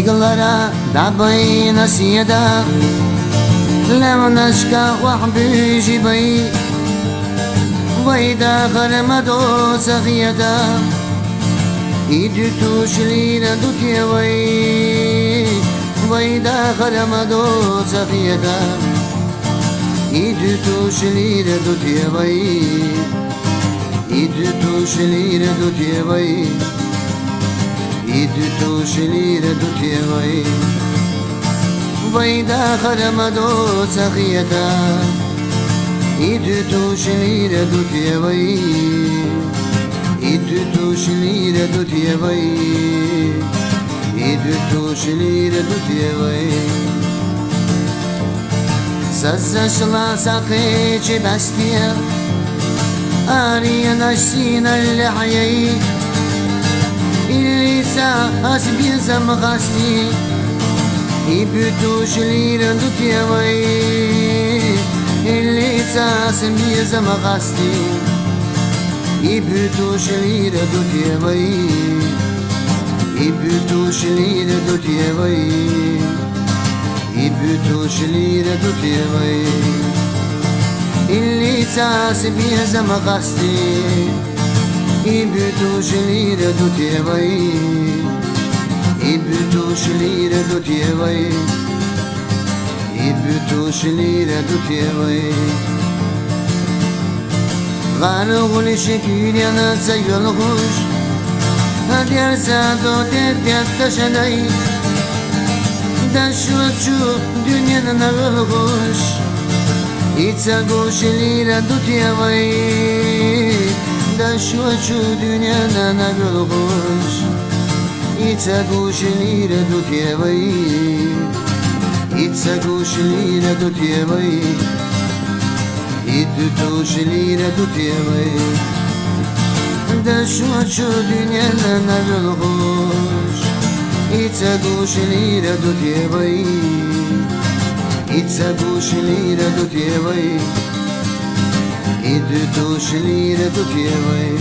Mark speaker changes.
Speaker 1: تقلرا دعبين سيدا لم نشكى وحبي جبي ويدا غرمدو سغيدا إيدي توشلين دوتي وي ويدا غرمدو سغيدا إيدي توشلين دوتي وي إيدي توشلين دوتي وي إيدي توشلين دوتي وي ويدا غرمدو سغيدا إيدي توشلين دوتي وي إيدي توشلين دوتي وي إيدي توشلين دوتي وي سزشلا ساقيتي بستيا آريا نشسين اللحيي اللي ساس بيزم غاستي إيدي توشلين دوتي وي اللي ساس بيزم غاستي إيدي توشلين دوتي وي إيدي توشلين دوتي وي إيدي توشلين دوتي وي اللي ساس بيزم غاستي إيدي توشلين دوتي وي إيدي توشلين دوتي وي إيدي توشلين دوتي وي غالغ شكيل أنا سيل غش هدير سادو تدير تشني دشوتشو دنيا نغلغش إتساقوش ليلة دوتي وي دشوتشو دنيا نغلغش إتساقوش ليلة دوتي وي إتساقوش ليلة دوتي وي İddi tuşlire tutuyamay Da şu dünyanın evvel hoş İtse kuşlire tutuyamay İtse kuşlire tutuyamay İddi tuşlire tutuyamay